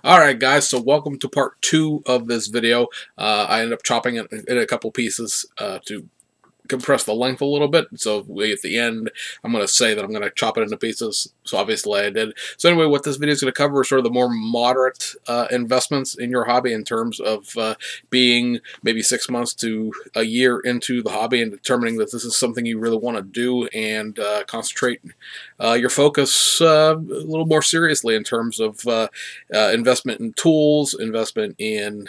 Alright guys, so welcome to part 2 of this video. I ended up chopping it in a couple pieces to compress the length a little bit. So at the end, I'm going to say that I'm going to chop it into pieces. So obviously I did. So anyway, what this video is going to cover is sort of the more moderate investments in your hobby in terms of being maybe 6 months to a year into the hobby and determining that this is something you really want to do and concentrate your focus a little more seriously in terms of investment in tools, investment in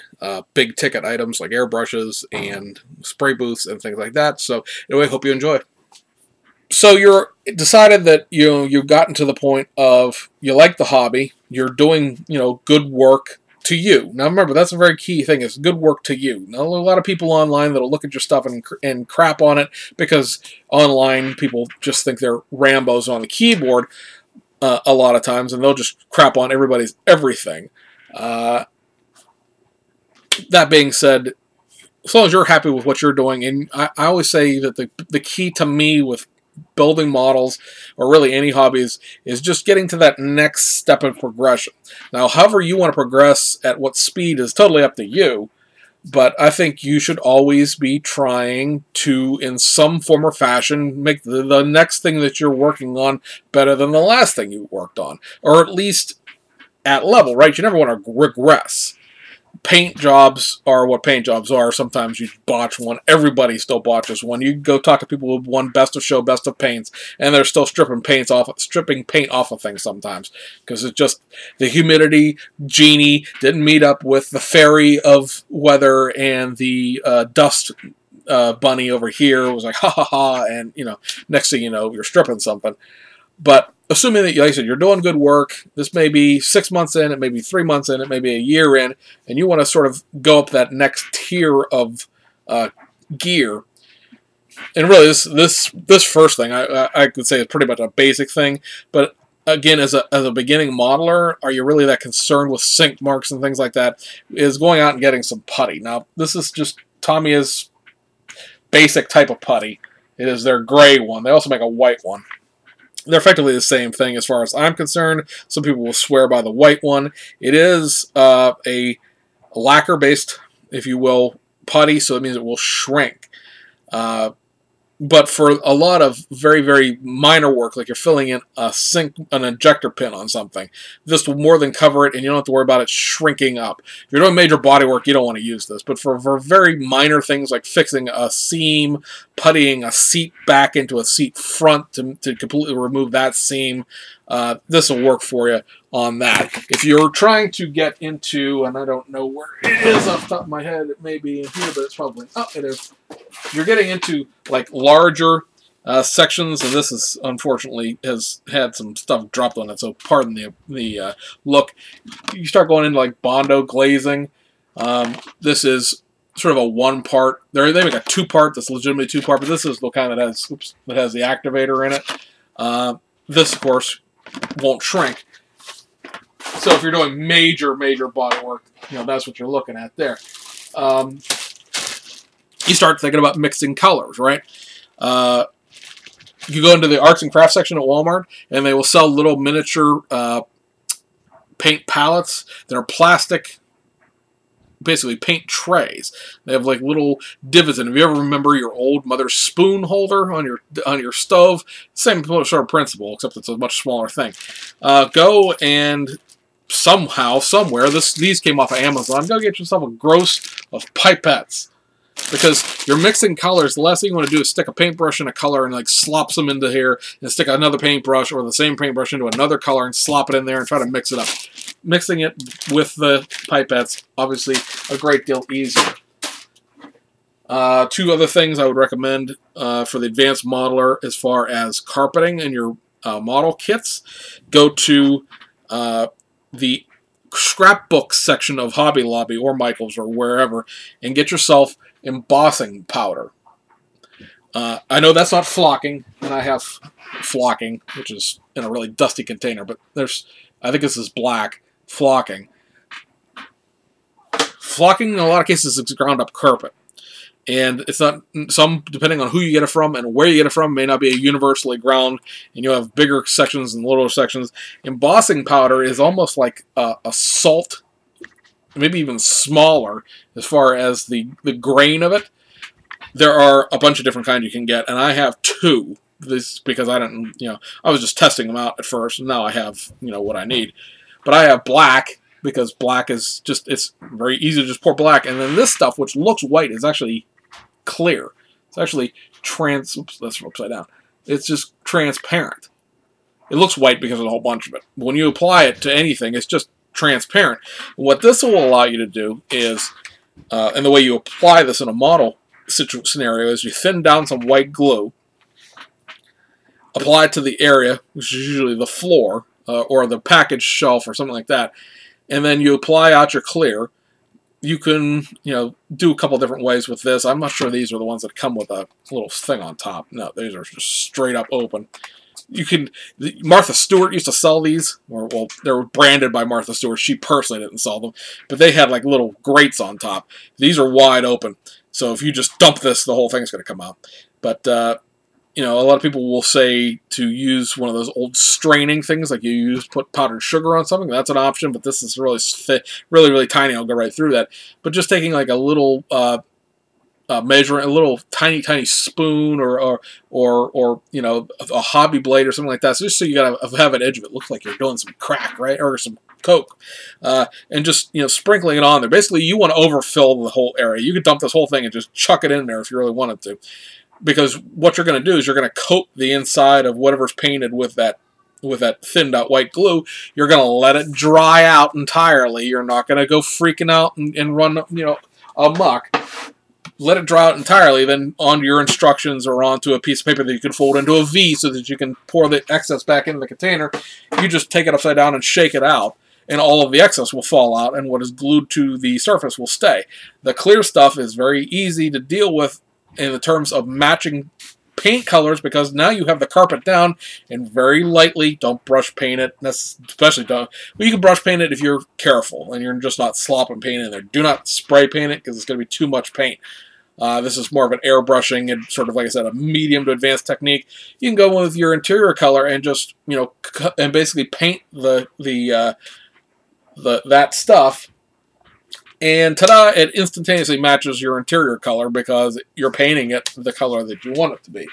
big ticket items like airbrushes and spray booths and things like that. So anyway, hope you enjoy. So you're decided that you've gotten to the point of you like the hobby, you're doing good work to you. Now remember, that's a very key thing, is good work to you. Now, a lot of people online that'll look at your stuff and crap on it because online people just think they're Rambos on the keyboard a lot of times, and they'll just crap on everybody's everything. That being said, as long as you're happy with what you're doing, and I always say that the key to me with building models, or really any hobbies, is just getting to that next step of progression. Now, however you want to progress at what speed is totally up to you, but I think you should always be trying to, in some form or fashion, make the next thing that you're working on better than the last thing you worked on, or at least at level, right? You never want to regress. Paint jobs are what paint jobs are. Sometimes you botch one. Everybody still botches one. You go talk to people who won best of show, best of paints, and they're still stripping paint off of things sometimes because it's just the humidity genie didn't meet up with the fairy of weather, and the dust bunny over here was like ha ha ha, and next thing you know you're stripping something. But assuming that, like I said, you're doing good work, this may be 6 months in, it may be 3 months in, it may be a year in, and you want to sort of go up that next tier of gear. And really, this first thing, I could say is pretty much a basic thing. But again, as a beginning modeler, are you really that concerned with sink marks and things like that? Is going out and getting some putty. Now, this is just Tamiya's basic type of putty. It is their gray one. They also make a white one. They're effectively the same thing as far as I'm concerned. Some people will swear by the white one. It is a lacquer-based, if you will, putty, so it means it will shrink. But for a lot of very, very minor work, like you're filling in an ejector pin on something, this will more than cover it, and you don't have to worry about it shrinking up. If you're doing major body work, you don't want to use this. But for very minor things like fixing a seam, puttying a seat back into a seat front to completely remove that seam, this will work for you on that. If you're trying to get into, and I don't know where it is off the top of my head, it may be in here, but it's probably, oh, it is. You're getting into like larger sections, and this is unfortunately has had some stuff dropped on it, so pardon the look. You start going into like Bondo glazing. This is sort of a one-part. They make a two-part that's legitimately two-part, but this is the kind that has the activator in it. This, of course, won't shrink. So if you're doing major body work, that's what you're looking at there. You start thinking about mixing colors, right? You go into the arts and crafts section at Walmart, and they will sell little miniature paint palettes that are plastic, basically paint trays. They have like little divots in them. If you ever remember your old mother's spoon holder on your stove, same sort of principle, except it's a much smaller thing. Go and somehow, somewhere, these came off of Amazon, go get yourself a gross of pipettes. Because you're mixing colors, the last thing you want to do is stick a paintbrush in a color and like slops them into here, and stick another paintbrush or the same paintbrush into another color and slop it in there and try to mix it up. Mixing it with the pipettes, obviously, a great deal easier. Two other things I would recommend for the advanced modeler as far as carpeting in your model kits. Go to the scrapbook section of Hobby Lobby or Michael's or wherever and get yourself embossing powder. I know that's not flocking, and I have flocking, which is in a really dusty container, but I think this is black. Flocking. Flocking, in a lot of cases, is ground up carpet. And it's not, some, depending on who you get it from and where you get it from, may not be universally ground, and you'll have bigger sections and little sections. Embossing powder is almost like a salt maybe even smaller as far as the grain of it. There are a bunch of different kinds you can get, and I have two. This because I didn't, I was just testing them out at first, and now I have, what I need. But I have black because black is just, it's very easy to just pour black, and then this stuff, which looks white, is actually clear. It's actually oops, that's upside down. It's just transparent. It looks white because of a whole bunch of it. But when you apply it to anything, it's just transparent. What this will allow you to do is, and the way you apply this in a model scenario, is you thin down some white glue, apply it to the area, which is usually the floor, or the package shelf or something like that, and then you apply out your clear. You can, do a couple different ways with this. I'm not sure these are the ones that come with a little thing on top. No, these are just straight up open. You can, Martha Stewart used to sell these, or, well, they were branded by Martha Stewart. She personally didn't sell them, but they had like little grates on top. These are wide open, so if you just dump this, the whole thing's going to come out. But, a lot of people will say to use one of those old straining things, like you use put powdered sugar on something. That's an option, but this is really thick, really, really tiny. I'll go right through that. But just taking like a little measuring, a little tiny spoon, or a hobby blade or something like that. So just so you gotta have an edge of it, looks like you're doing some crack, right, or some Coke, and just sprinkling it on there. Basically, you want to overfill the whole area. You could dump this whole thing and just chuck it in there if you really wanted to. Because what you're going to do is you're going to coat the inside of whatever's painted with that thinned out white glue. You're going to let it dry out entirely. You're not going to go freaking out and run, amok. Let it dry out entirely, then onto your instructions or onto a piece of paper that you can fold into a V so that you can pour the excess back into the container. You just take it upside down and shake it out, and all of the excess will fall out, and what is glued to the surface will stay. The clear stuff is very easy to deal with in the terms of matching paint colors, because now you have the carpet down, and very lightly, don't brush paint it, especially don't, well, you can brush paint it if you're careful and you're just not slopping paint in there. Do not spray paint it because it's going to be too much paint. This is more of an airbrushing and sort of, like I said, a medium to advanced technique. You can go with your interior color and just, and basically paint that stuff. And ta-da, it instantaneously matches your interior color because you're painting it the color that you want it to be.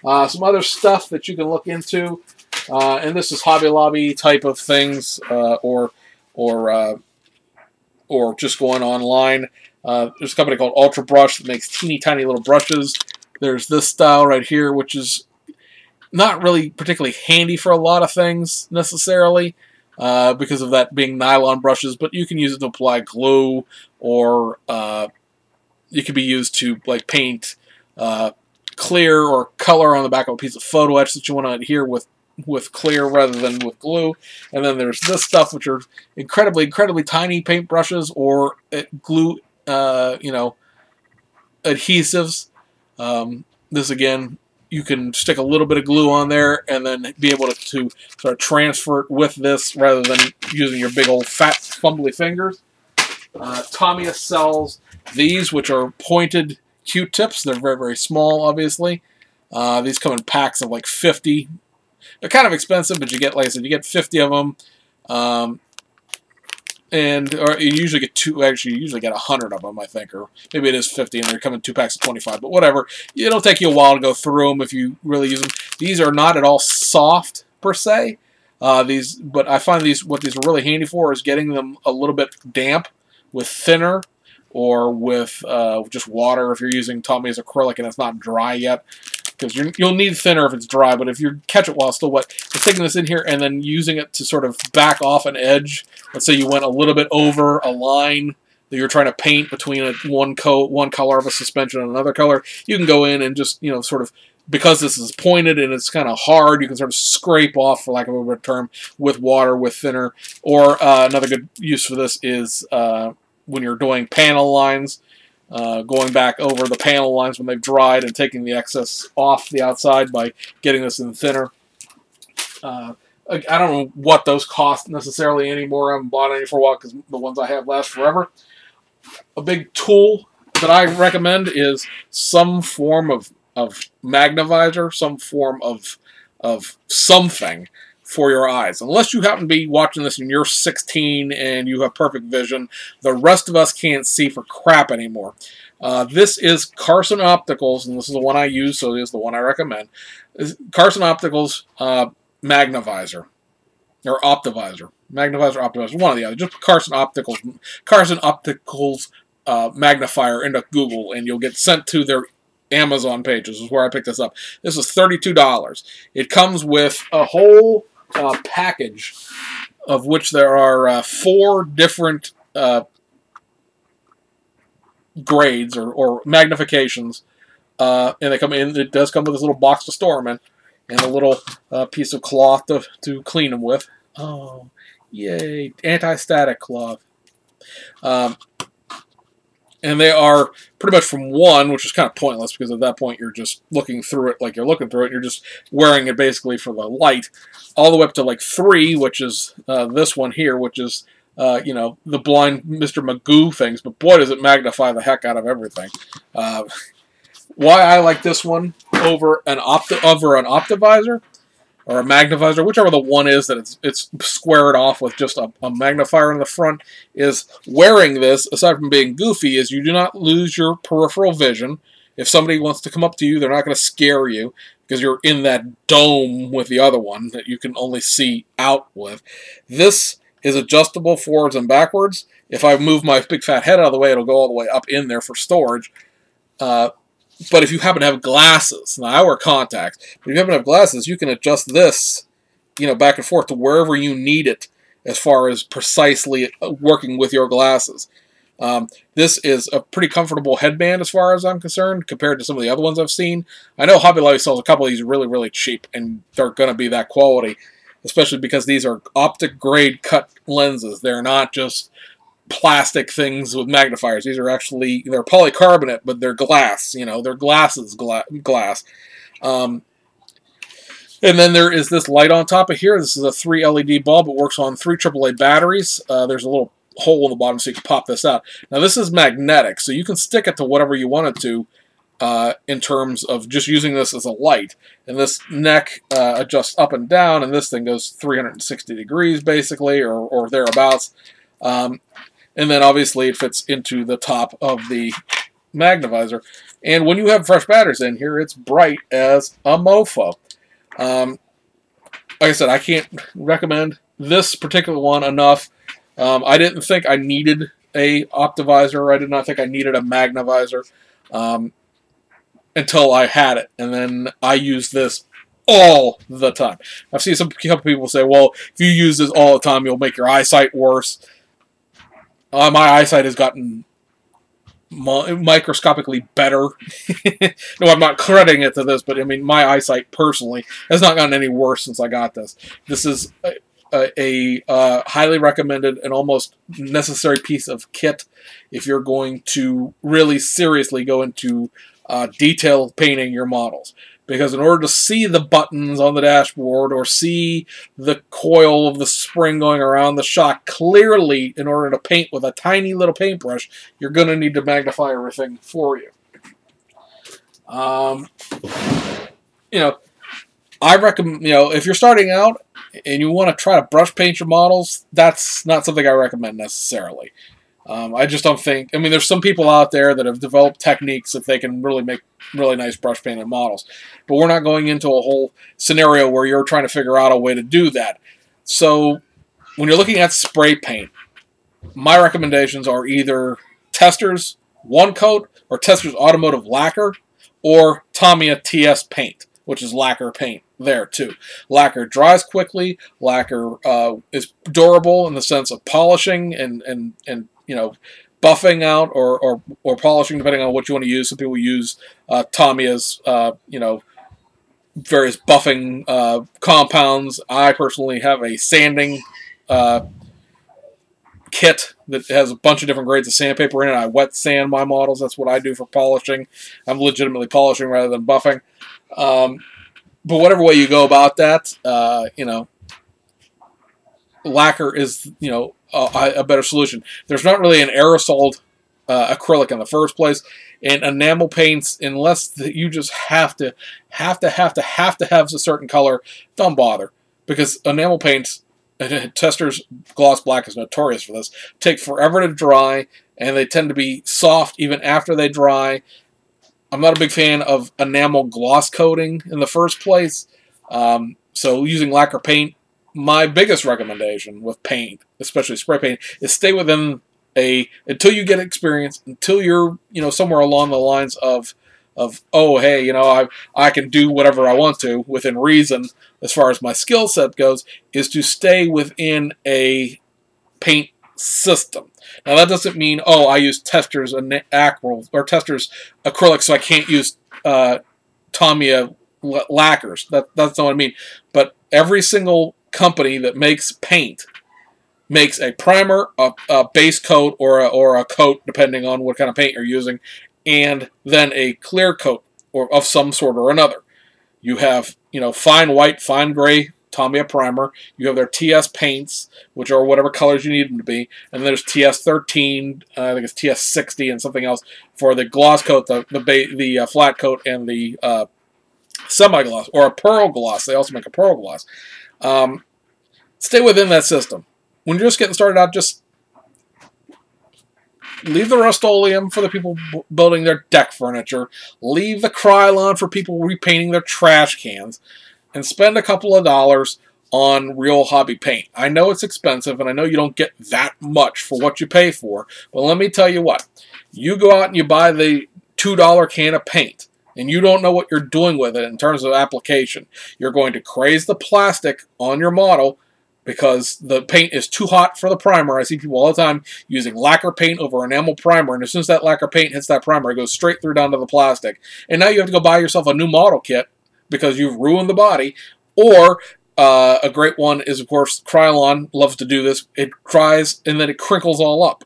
Some other stuff that you can look into, and this is Hobby Lobby type of things, or just going online. There's a company called Ultra Brush that makes teeny tiny little brushes. There's this style right here, which is not really particularly handy for a lot of things necessarily, because of that being nylon brushes, but you can use it to apply glue, or it can be used to like paint clear or color on the back of a piece of photo etch that you want to adhere with clear rather than with glue. And then there's this stuff, which are incredibly tiny paint brushes or glue, adhesives. This again, you can stick a little bit of glue on there and then be able to sort of transfer it with this rather than using your big old fat fumbly fingers. Tamiya sells these, which are pointed Q-tips. They're very small, obviously. These come in packs of like 50. They're kind of expensive, but you get, like I said, you get 50 of them. Or you usually get you usually get 100 of them, I think, or maybe it is 50, and they're coming 2 packs of 25, but whatever. It'll take you a while to go through them if you really use them. These are not at all soft, per se. But I find what these are really handy for is getting them a little bit damp with thinner, or with just water if you're using Tamiya's acrylic and it's not dry yet. Because you'll need thinner if it's dry, but if you catch it while it's still wet, just taking this in here and then using it to sort of back off an edge. Let's say you went a little bit over a line that you're trying to paint between one color of a suspension and another color. You can go in and just, sort of, because this is pointed and it's kind of hard, you can sort of scrape off, for lack of a better term, with water, with thinner. Or another good use for this is when you're doing panel lines. Going back over the panel lines when they've dried and taking the excess off the outside by getting this in thinner. I don't know what those cost necessarily anymore. I haven't bought any for a while because the ones I have last forever. A big tool that I recommend is some form of magnifier, some form of something for your eyes. Unless you happen to be watching this and you're 16 and you have perfect vision, the rest of us can't see for crap anymore. This is Carson Opticals, and this is the one I use, so it is the one I recommend. Carson Opticals Magnavisor, or Optivisor. Magnavisor, Optivisor, one or the other. Just Carson Opticals magnifier into Google, and you'll get sent to their Amazon page. This is where I picked this up. This is $32. It comes with a whole package, of which there are 4 different grades or magnifications, and they come in. It does come with this little box to store them in, and a little piece of cloth to clean them with. Oh, yay! Anti-static cloth. And they are pretty much from 1, which is kind of pointless because at that point you're just looking through it like you're looking through it. You're just wearing it basically for the light, all the way up to like 3, which is this one here, which is you know, the blind Mr. Magoo things. But boy, does it magnify the heck out of everything. Why I like this one over an Optivisor or a Magnavisor, whichever the one is that it's squared off with just a magnifier in the front, is wearing this, aside from being goofy, is you do not lose your peripheral vision. If somebody wants to come up to you, they're not going to scare you because you're in that dome with the other one that you can only see out with. This is adjustable forwards and backwards. If I move my big fat head out of the way, it'll go all the way up in there for storage. But if you happen to have glasses, now I wear contacts, but if you happen to have glasses, you can adjust this, you know, back and forth to wherever you need it as far as precisely working with your glasses. This is a pretty comfortable headband as far as I'm concerned compared to some of the other ones I've seen. I know Hobby Lobby sells a couple of these really, really cheap, and they're going to be that quality, especially because these are optic grade cut lenses. They're not just plastic things with magnifiers. These are actually, they're polycarbonate, but they're glass, you know, they're glass. And then there is this light on top of here. This is a 3 LED bulb. It works on 3 AAA batteries. There's a little hole in the bottom so you can pop this out. Now this is magnetic, so you can stick it to whatever you want it to in terms of just using this as a light. And this neck adjusts up and down, and this thing goes 360 degrees basically, or thereabouts. And then obviously it fits into the top of the Magnavisor. And when you have fresh batteries in here, it's bright as a mofo. Like I said, I can't recommend this particular one enough. I didn't think I needed a Optivisor. I did not think I needed a Magnavisor until I had it. And then I use this all the time. I've seen some couple people say, well, if you use this all the time, you'll make your eyesight worse. My eyesight has gotten microscopically better. No, I'm not crediting it to this, but I mean, my eyesight personally has not gotten any worse since I got this. This is a highly recommended and almost necessary piece of kit if you're going to really seriously go into detail painting your models. Because in order to see the buttons on the dashboard or see the coil of the spring going around the shock clearly in order to paint with a tiny little paintbrush, you're going to need to magnify everything for you. You know, I recommend, you know, if you're starting out and you want to try to brush paint your models, that's not something I recommend necessarily. I just don't think, I mean, there's some people out there that have developed techniques that they can really make really nice brush painted models. But we're not going into a whole scenario where you're trying to figure out a way to do that. So when you're looking at spray paint, my recommendations are either Testors One Coat or Testors Automotive Lacquer or Tamiya TS Paint, which is lacquer paint there too. Lacquer dries quickly. Lacquer is durable in the sense of polishing and you know, buffing out or polishing, depending on what you want to use. Some people use Tamiya's, you know, various buffing compounds. I personally have a sanding kit that has a bunch of different grades of sandpaper in it. I wet sand my models. That's what I do for polishing. I'm legitimately polishing rather than buffing. But whatever way you go about that, you know, lacquer is, you know, a better solution. There's not really an aerosol acrylic in the first place, and enamel paints, unless you just have to have a certain color, don't bother. because enamel paints, Tester's Gloss Black is notorious for this, take forever to dry, and they tend to be soft even after they dry. I'm not a big fan of enamel gloss coating in the first place, so using lacquer paint, my biggest recommendation with paint, especially spray paint, is stay within until you get experience, until you're, somewhere along the lines of oh, hey, I can do whatever I want to within reason as far as my skill set goes, is to stay within a paint system. Now that doesn't mean, oh, I use Tester's acryl or Tester's acrylic, so I can't use Tamiya lacquers. That's not what I mean. But every single company that makes paint makes a primer, a base coat, or a coat, depending on what kind of paint you're using, and then a clear coat or of some sort or another. You have, fine white, fine gray Tamiya primer. You have their TS paints, which are whatever colors you need them to be. And there's TS13, I think it's TS60 and something else for the gloss coat, the flat coat, and the semi-gloss, or a pearl gloss. They also make a pearl gloss. Stay within that system. When you're just getting started out, just leave the Rust-Oleum for the people building their deck furniture. Leave the Krylon for people repainting their trash cans. And spend a couple of dollars on real hobby paint. I know it's expensive, and I know you don't get that much for what you pay for, but let me tell you what. You go out and you buy the $2 can of paint, and you don't know what you're doing with it in terms of application. You're going to craze the plastic on your model because the paint is too hot for the primer. I see people all the time using lacquer paint over enamel primer, and as soon as that lacquer paint hits that primer, it goes straight through down to the plastic. And now you have to go buy yourself a new model kit because you've ruined the body. Or a great one is, of course, Krylon loves to do this. It dries and then it crinkles all up.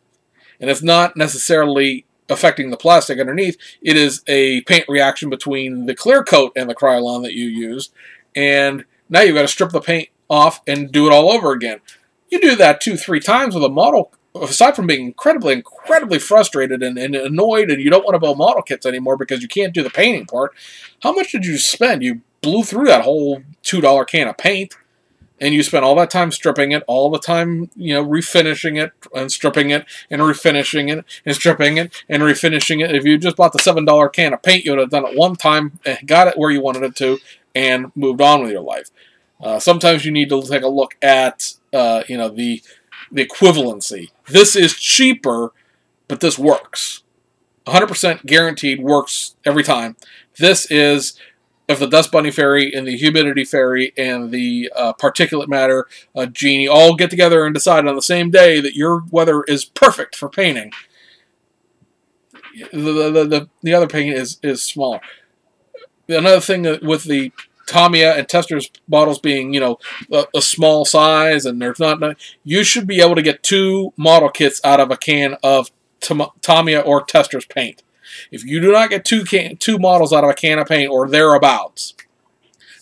And it's not necessarily affecting the plastic underneath. It is a paint reaction between the clear coat and the Krylon that you used. And now you've got to strip the paint off and do it all over again. You do that 2-3 times with a model. Aside from being incredibly frustrated and annoyed, and you don't want to build model kits anymore because you can't do the painting part, how much did you spend? You blew through that whole $2 can of paint, and you spent all that time stripping it, all the time, refinishing it, and stripping it, and refinishing it, and stripping it, and refinishing it. If you just bought the $7 can of paint, you would have done it one time, and got it where you wanted it to, and moved on with your life. Sometimes you need to take a look at, the equivalency. This is cheaper, but this works. 100% guaranteed works every time. This is if the Dust Bunny Fairy and the Humidity Fairy and the Particulate Matter Genie all get together and decide on the same day that your weather is perfect for painting. The other paint is smaller. Another thing with the Tamiya and Tester's bottles being, a small size, and there's not, you should be able to get 2 model kits out of a can of Tamiya or Tester's paint. If you do not get 2 models out of a can of paint or thereabouts.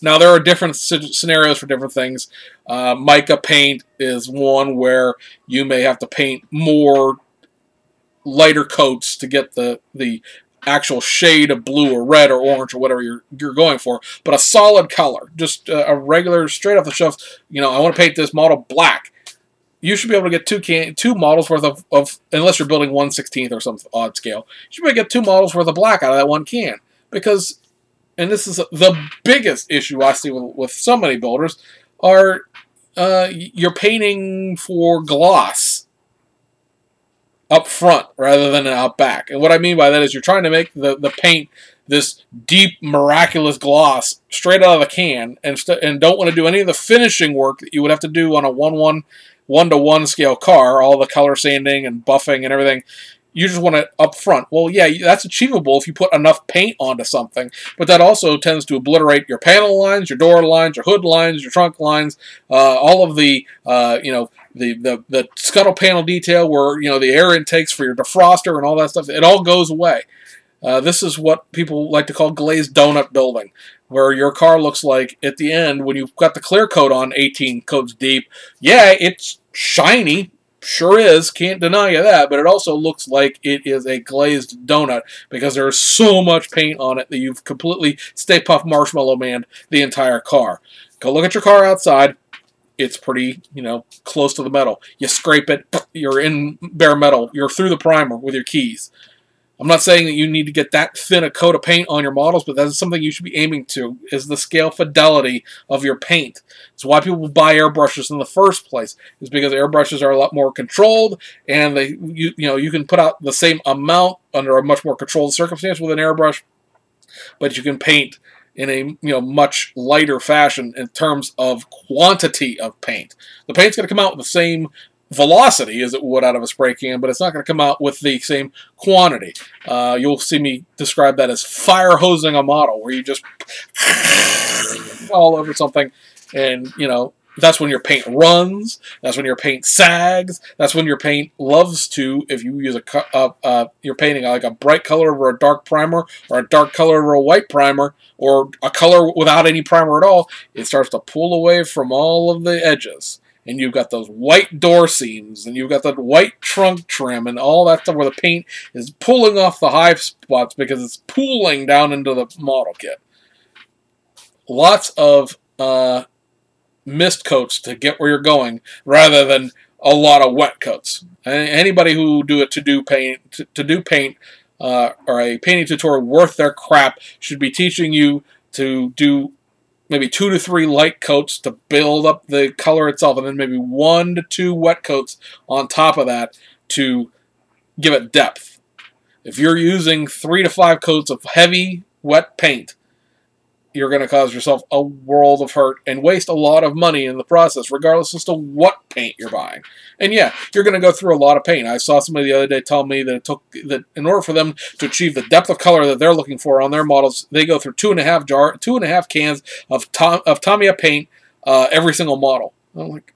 Now, there are different scenarios for different things. Mica paint is one where you may have to paint more lighter coats to get the actual shade of blue or red or orange or whatever you're going for, but a solid color, just a regular, straight off the shelf. I want to paint this model black. You should be able to get 2 models worth of, unless you're building 1/16 or some odd scale, you should be able to get 2 models worth of black out of that one can. Because, and this is the biggest issue I see with so many builders, are you're painting for gloss up front rather than out back. And what I mean by that is you're trying to make the paint this deep, miraculous gloss straight out of the can, and don't want to do any of the finishing work that you would have to do on a 1-to-1 scale car, all the color sanding and buffing and everything. You just want it up front. Well, yeah, that's achievable if you put enough paint onto something, but that also tends to obliterate your panel lines, your door lines, your hood lines, your trunk lines, all of the, the scuttle panel detail where, the air intakes for your defroster and all that stuff. It all goes away. This is what people like to call glazed donut building, where your car looks like, at the end, when you've got the clear coat on 18 coats deep, yeah, it's shiny, sure is, can't deny you that, but it also looks like it is a glazed donut because there's so much paint on it that you've completely Stay Puft Marshmallow Man the entire car. Go look at your car outside. it's pretty, close to the metal. You scrape it, you're in bare metal. You're through the primer with your keys. I'm not saying that you need to get that thin a coat of paint on your models, but that is something you should be aiming to, is the scale fidelity of your paint. It's why people buy airbrushes in the first place, is because airbrushes are a lot more controlled, and you can put out the same amount under a much more controlled circumstance with an airbrush, but you can paint in a much lighter fashion in terms of quantity of paint. The paint's going to come out with the same velocity as it would out of a spray can, but it's not going to come out with the same quantity. You'll see me describe that as fire hosing a model, where you just all over something, and that's when your paint runs. That's when your paint sags. That's when your paint loves to, if you use you're painting like a bright color over a dark primer, or a dark color over a white primer, or a color without any primer at all, it starts to pull away from all of the edges. And you've got those white door seams, and you've got that white trunk trim, and all that stuff where the paint is pulling off the high spots because it's pooling down into the model kit. Lots of mist coats to get where you're going, rather than a lot of wet coats. Anybody who do a to-do paint or a painting tutorial worth their crap should be teaching you to do maybe 2 to 3 light coats to build up the color itself, and then maybe 1 to 2 wet coats on top of that to give it depth. If you're using 3 to 5 coats of heavy, wet paint, you're going to cause yourself a world of hurt and waste a lot of money in the process, regardless as to what paint you're buying. And yeah, you're going to go through a lot of paint. I saw somebody the other day tell me that in order for them to achieve the depth of color that they're looking for on their models, they go through 2.5 cans of Tamiya paint every single model. I'm like,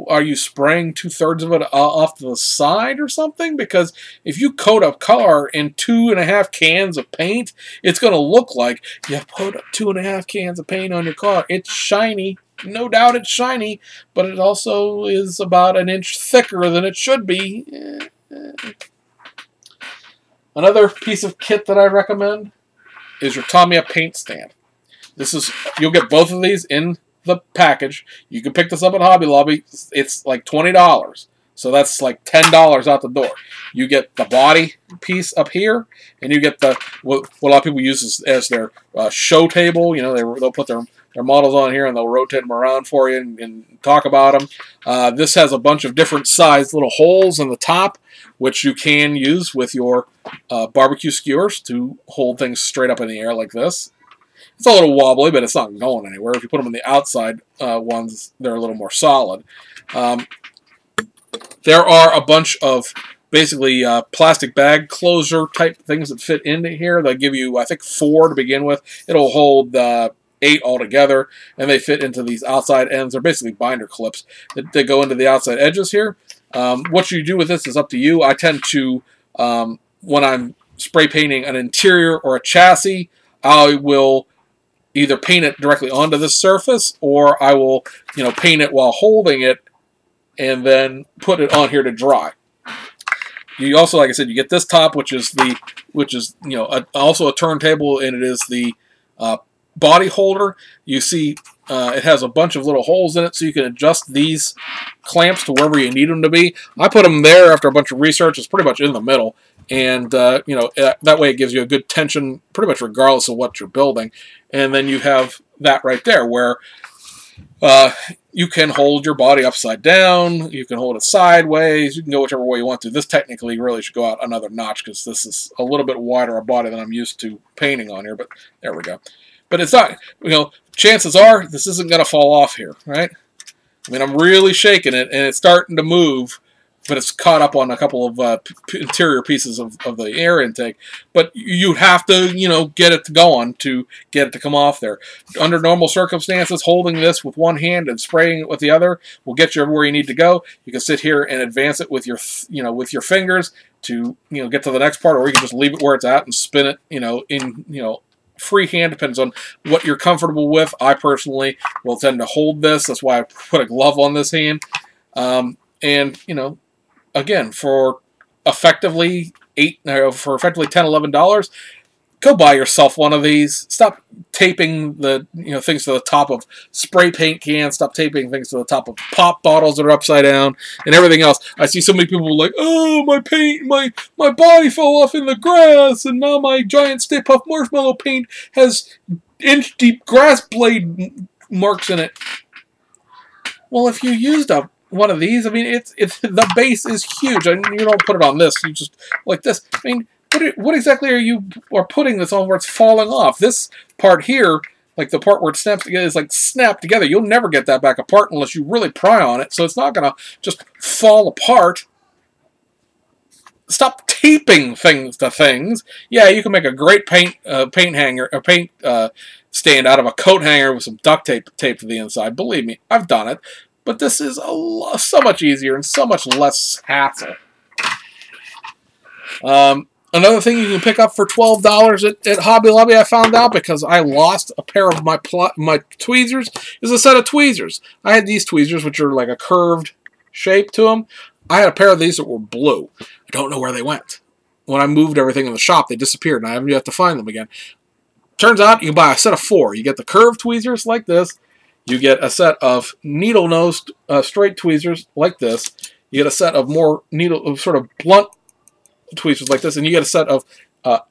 are you spraying 2/3 of it off to the side or something? Because if you coat a car in 2.5 cans of paint, it's going to look like you put 2.5 cans of paint on your car. It's shiny. No doubt it's shiny, but it also is about an inch thicker than it should be. Another piece of kit that I recommend is your Tamiya paint stand. You'll get both of these in the package. You can pick this up at Hobby Lobby. It's like $20, so that's like $10 out the door. You get the body piece up here, and you get what a lot of people use as their show table. They'll put their models on here, and they'll rotate them around for you and talk about them. This has a bunch of different sized little holes in the top, which you can use with your barbecue skewers to hold things straight up in the air like this. It's a little wobbly, but it's not going anywhere. If you put them on the outside ones, they're a little more solid. There are a bunch of basically plastic bag closure type things that fit into here. They'll give you, I think, 4 to begin with. It'll hold 8 altogether, and they fit into these outside ends. They're basically binder clips that go into the outside edges here. What you do with this is up to you. I tend to, when I'm spray painting an interior or a chassis, I will either paint it directly onto this surface, or I will, paint it while holding it, and then put it on here to dry. You also, like I said, you get this top, which is also a turntable, and it is the body holder. You see, it has a bunch of little holes in it, so you can adjust these clamps to wherever you need them to be. I put them there after a bunch of research. It's pretty much in the middle, and that way it gives you a good tension, pretty much regardless of what you're building. And then you have that right there, where you can hold your body upside down, you can hold it sideways, you can go whichever way you want to. This technically really should go out another notch, because this is a little bit wider a body than I'm used to painting on here, but there we go. But it's not, chances are this isn't going to fall off here, right? I mean, I'm really shaking it, and it's starting to move, but it's caught up on a couple of interior pieces of the air intake. But you have to, get it going to get it to come off there. Under normal circumstances, holding this with one hand and spraying it with the other will get you where you need to go. You can sit here and advance it with your, with your fingers to, get to the next part, or you can just leave it where it's at and spin it, in, freehand. Depends on what you're comfortable with. I personally will tend to hold this. That's why I put a glove on this hand. And, again, for effectively $10, $11, go buy yourself one of these. Stop taping the things to the top of spray paint cans. Stop taping things to the top of pop bottles that are upside down and everything else. I see so many people like, oh, my paint, my body fell off in the grass, and now my giant Stay Puft Marshmallow paint has inch-deep grass blade marks in it. Well, if you used one of these, I mean, it's the base is huge. I mean, you don't put it on this. You just like this. I mean, what exactly are putting this on where it's falling off? This part here, like the part where it snaps together, is like snapped together. You'll never get that back apart unless you really pry on it. So it's not gonna just fall apart. Stop taping things to things. Yeah, you can make a great paint hanger, a paint stand out of a coat hanger with some duct tape taped to the inside. Believe me, I've done it. But this is so much easier and so much less hassle. Another thing you can pick up for $12 at Hobby Lobby, I found out because I lost a pair of my tweezers, is a set of tweezers. I had these tweezers, which are like a curved shape to them. I had a pair of these that were blue. I don't know where they went. When I moved everything in the shop, they disappeared, and I haven't yet to find them again. Turns out you can buy a set of 4. You get the curved tweezers like this. You get a set of needle-nosed straight tweezers like this. You get a set of more sort of blunt tweezers like this, and you get a set of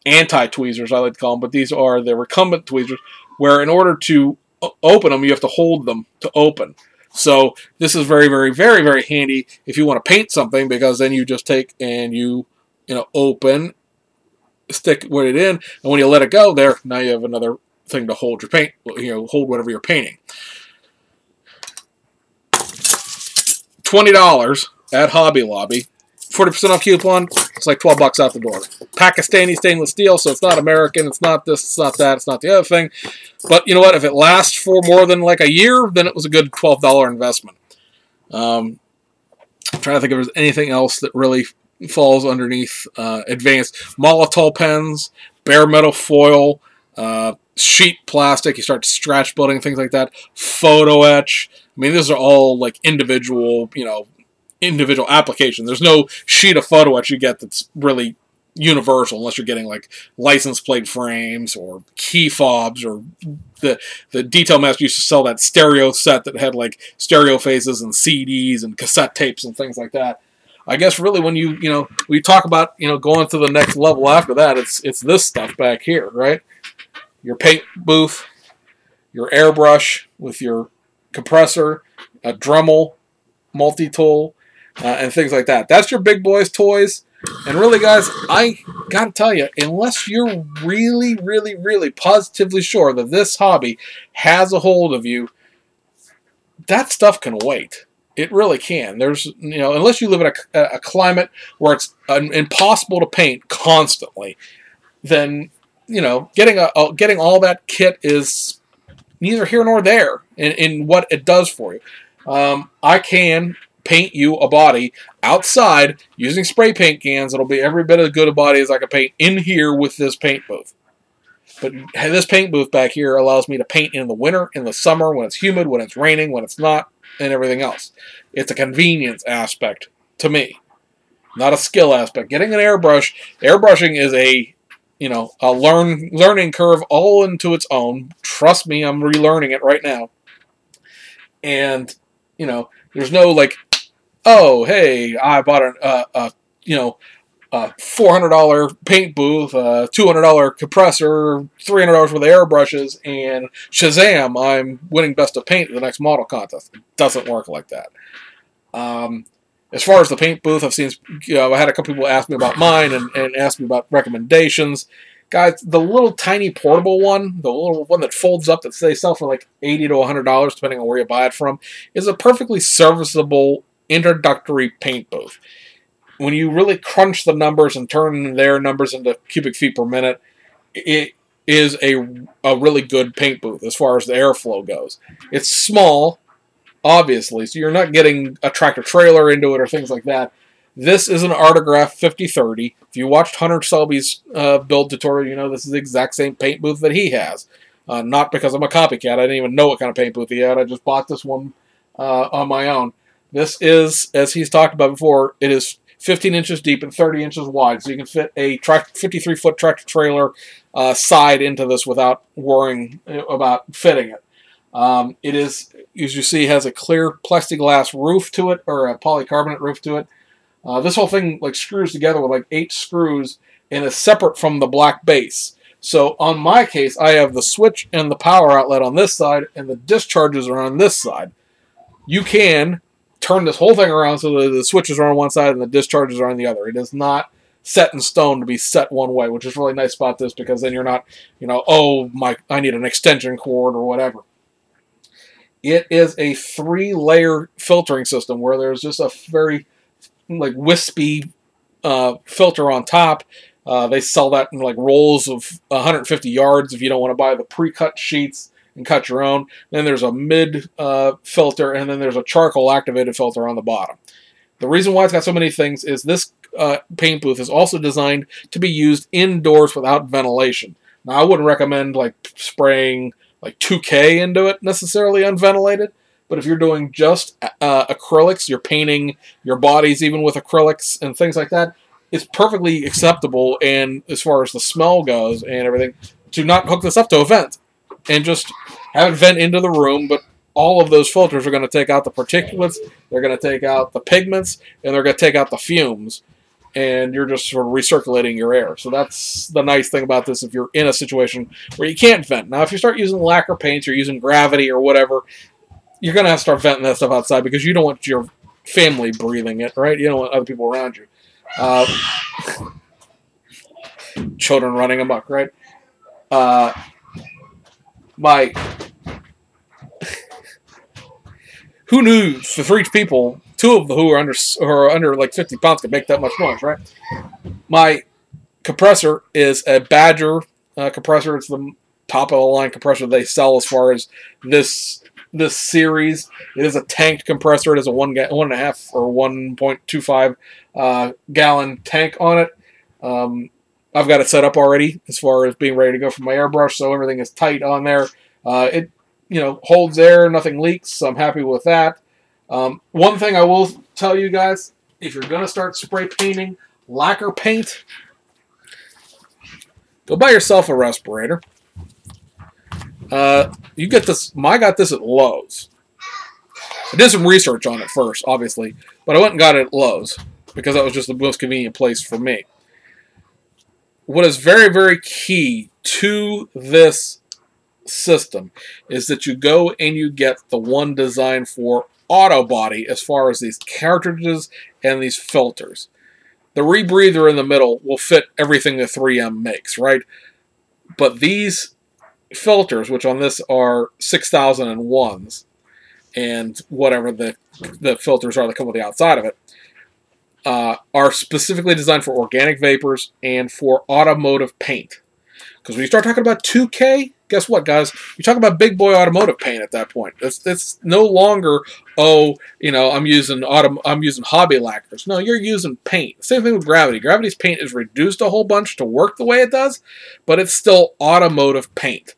anti-tweezers, I like to call them, but these are the recumbent tweezers, where in order to open them, you have to hold them to open. So this is very, very, very, very handy if you want to paint something, because then you just take and you open, stick with it in, and when you let it go, there, now you have another thing to hold your paint, hold whatever you're painting. $20 at Hobby Lobby. 40% off coupon. It's like $12 out the door. Pakistani stainless steel, so it's not American. It's not this. It's not that. It's not the other thing. But you know what? If it lasts for more than like a year, then it was a good $12 investment. I'm trying to think if there's anything else that really falls underneath advanced Molotow pens, bare metal foil, sheet plastic. You start scratch building, things like that. Photo etch. I mean, these are all like individual applications. There's no sheet of photo etch you get that's really universal, unless you're getting like license plate frames or key fobs, or the Detail Master used to sell that stereo set that had like stereo phases and CDs and cassette tapes and things like that. I guess really when we talk about going to the next level after that, it's this stuff back here, right? Your paint booth, your airbrush with your compressor, a Dremel, multi-tool, and things like that. That's your big boys toys. And really, guys, I gotta tell you, unless you're really, really, really positively sure that this hobby has a hold of you, that stuff can wait. It really can. There's, unless you live in a climate where it's impossible to paint constantly, then, getting all that kit is neither here nor there in what it does for you. I can paint you a body outside using spray paint cans. It'll be every bit as good a body as I can paint in here with this paint booth. But this paint booth back here allows me to paint in the winter, in the summer, when it's humid, when it's raining, when it's not, and everything else. It's a convenience aspect to me, not a skill aspect. Getting an airbrush, airbrushing is a learning curve all into its own. Trust me, I'm relearning it right now. And, there's no like, oh, hey, I bought a $400 paint booth, $200 compressor, $300 worth of airbrushes, and Shazam, I'm winning best of paint at the next model contest. It doesn't work like that. As far as the paint booth, I've seen, I had a couple people ask me about mine and ask me about recommendations. Guys, the little tiny portable one, the little one that folds up that they sell for like $80 to $100, depending on where you buy it from, is a perfectly serviceable introductory paint booth. When you really crunch the numbers and turn their numbers into cubic feet per minute, it is a really good paint booth as far as the airflow goes. It's small, obviously, so you're not getting a tractor trailer into it or things like that. This is an Artograph 5030. If you watched Hunter Selby's build tutorial, this is the exact same paint booth that he has. Not because I'm a copycat. I didn't even know what kind of paint booth he had. I just bought this one on my own. This is, as he's talked about before, it is 15 inches deep and 30 inches wide, so you can fit a 53-foot tractor trailer side into this without worrying about fitting it. It is, as you see, has a clear plexiglass roof to it, or a polycarbonate roof to it. This whole thing like screws together with like 8 screws and is separate from the black base. So on my case, I have the switch and the power outlet on this side, and the discharges are on this side. You can turn this whole thing around so that the switches are on one side and the discharges are on the other. It is not set in stone to be set one way, which is really nice about this, because then you're not, you know, oh, I need an extension cord or whatever. It is a 3-layer filtering system where there's just a very like wispy filter on top. They sell that in like rolls of 150 yards if you don't want to buy the pre-cut sheets and cut your own. Then there's a mid filter, and then there's a charcoal activated filter on the bottom. The reason why it's got so many things is this paint booth is also designed to be used indoors without ventilation. Now, I wouldn't recommend like spraying like 2K into it necessarily unventilated, but if you're doing just acrylics, you're painting your bodies even with acrylics and things like that, it's perfectly acceptable, and as far as the smell goes and everything, to not hook this up to a vent and just have it vent into the room. But all of those filters are going to take out the particulates, they're going to take out the pigments, and they're going to take out the fumes, and you're just sort of recirculating your air. So that's the nice thing about this if you're in a situation where you can't vent. Now, if you start using lacquer paints or using gravity or whatever, you're going to have to start venting that stuff outside, because you don't want your family breathing it, right? You don't want other people around you. Children running amok, right? Who knew for 3 people, 2 of them who are under like 50 pounds could make that much noise, right? My compressor is a Badger compressor. It's the top of the line compressor they sell as far as this series. It is a tanked compressor. It is a 1.5 or 1.25 gallon tank on it. I've got it set up already as far as being ready to go for my airbrush, so everything is tight on there. It holds air, nothing leaks, so I'm happy with that. One thing I will tell you guys, if you're going to start spray painting lacquer paint, go buy yourself a respirator. You get this. I got this at Lowe's. I did some research on it first, obviously, but I went and got it at Lowe's because that was just the most convenient place for me. What is very, very key to this system is that you go and you get the one designed for auto body as far as these cartridges and these filters. The rebreather in the middle will fit everything that 3M makes, right? But these filters, which on this are 6001s, and whatever the filters are that come with the outside of it, are specifically designed for organic vapors and for automotive paint. Because when you start talking about 2K, guess what, guys? You're talking about big boy automotive paint at that point. It's no longer, I'm using hobby lacquers. No, you're using paint. Same thing with gravity. Gravity's paint is reduced a whole bunch to work the way it does, but it's still automotive paint.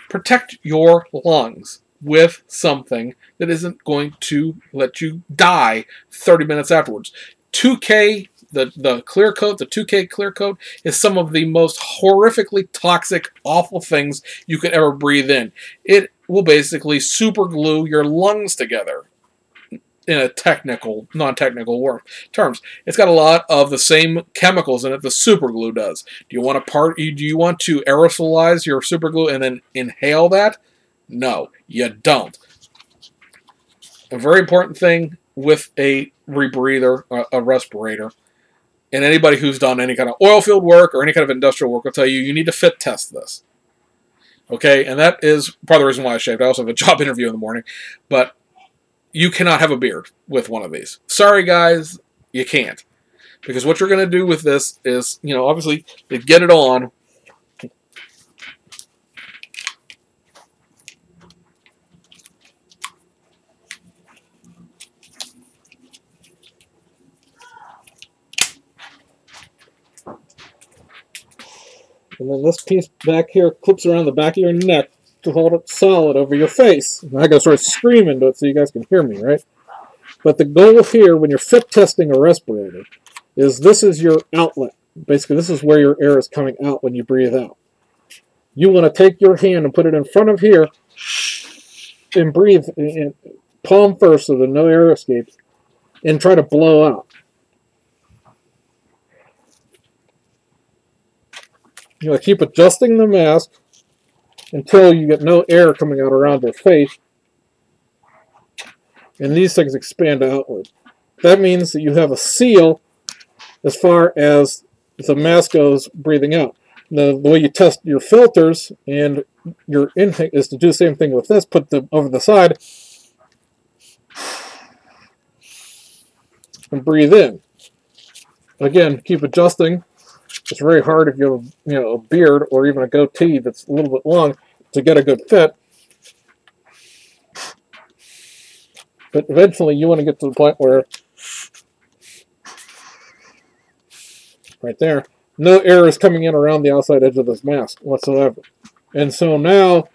Protect your lungs with something that isn't going to let you die 30 minutes afterwards. 2K, the clear coat, the 2K clear coat, is some of the most horrifically toxic, awful things you could ever breathe in. It will basically super glue your lungs together in a non-technical terms. It's got a lot of the same chemicals in it the super glue does. Do you want to aerosolize your super glue and then inhale that? No, you don't. A very important thing with a rebreather, a respirator, and anybody who's done any kind of oil field work or any kind of industrial work will tell you need to fit test this. Okay, and that is part of the reason why I shaved. I also have a job interview in the morning, but you cannot have a beard with one of these. Sorry, guys, you can't. Because what you're going to do with this is, obviously, to get it on, and then this piece back here clips around the back of your neck to hold it solid over your face. And I gotta sort of scream into it so you guys can hear me, right? But the goal here, when you're fit testing a respirator, is this is your outlet. Basically, this is where your air is coming out when you breathe out. You want to take your hand and put it in front of here and breathe in palm first so that no air escapes, and try to blow out. You know, keep adjusting the mask until you get no air coming out around your face, and these things expand outward. That means that you have a seal as far as the mask goes breathing out. The way you test your filters and your intake is to do the same thing with this. Put them over the side and breathe in. Again, keep adjusting. It's very hard if you have a beard or even a goatee that's a little bit long to get a good fit. But eventually you want to get to the point where, right there, no air is coming in around the outside edge of this mask whatsoever. And so now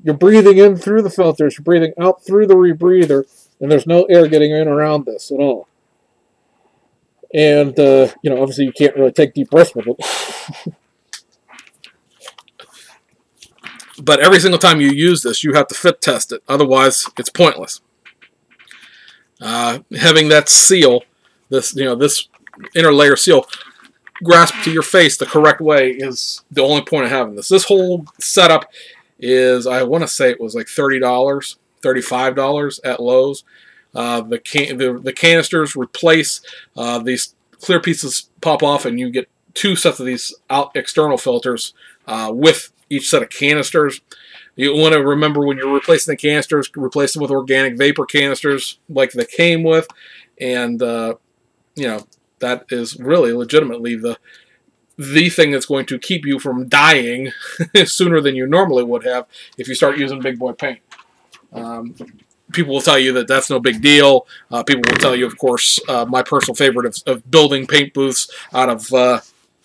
you're breathing in through the filters, you're breathing out through the rebreather, and there's no air getting in around this at all. And, obviously you can't really take deep breaths with it. But every single time you use this, you have to fit test it. Otherwise, it's pointless. Having that seal, this inner layer seal, grasped to your face the correct way is the only point of having this. This whole setup is, I want to say it was like $30, $35 at Lowe's. The canisters replace these clear pieces pop off, and you get 2 sets of these external filters with each set of canisters. You want to remember when you're replacing the canisters, replace them with organic vapor canisters like they came with, and that is really legitimately the thing that's going to keep you from dying sooner than you normally would have if you start using big boy paint. People will tell you that that's no big deal. People will tell you, of course, my personal favorite of building paint booths out of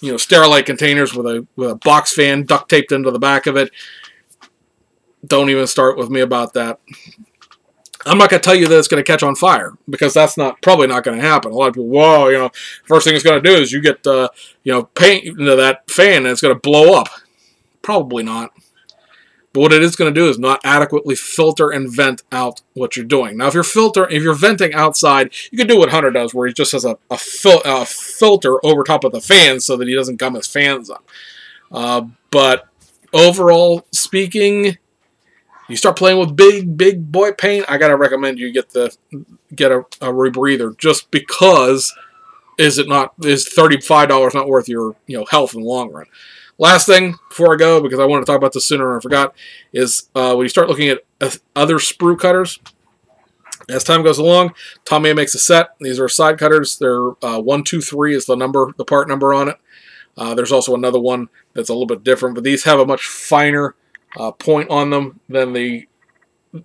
Sterilite containers with a box fan duct taped into the back of it. Don't even start with me about that. I'm not going to tell you that it's going to catch on fire, because that's probably not going to happen. A lot of people, whoa, first thing it's going to do is you get paint into that fan and it's going to blow up. Probably not. But what it is going to do is not adequately filter and vent out what you're doing. Now, if you're venting outside, you can do what Hunter does, where he just has a filter over top of the fan so that he doesn't gum his fans up. But overall speaking, you start playing with big boy paint, I gotta recommend you get a rebreather, just because is $35 not worth your health in the long run. Last thing before I go, because I wanted to talk about this sooner and I forgot, is when you start looking at other sprue cutters, as time goes along, Tamiya makes a set. These are side cutters. They're 123 is the part number on it. There's also another one that's a little bit different, but these have a much finer point on them than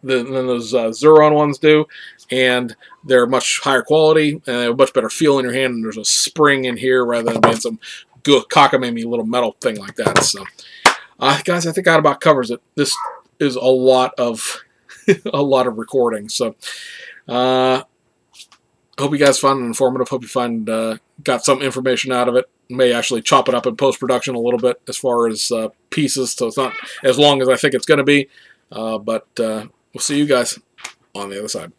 those Xuron ones do, and they're much higher quality and they have a much better feel in your hand. And there's a spring in here rather than being some cockamamie little metal thing like that. So, guys, I think that about covers it. This is a lot of recording. So, hope you guys found it informative. Hope you got some information out of it. May actually chop it up in post-production a little bit as far as pieces, so it's not as long as I think it's going to be. But we'll see you guys on the other side.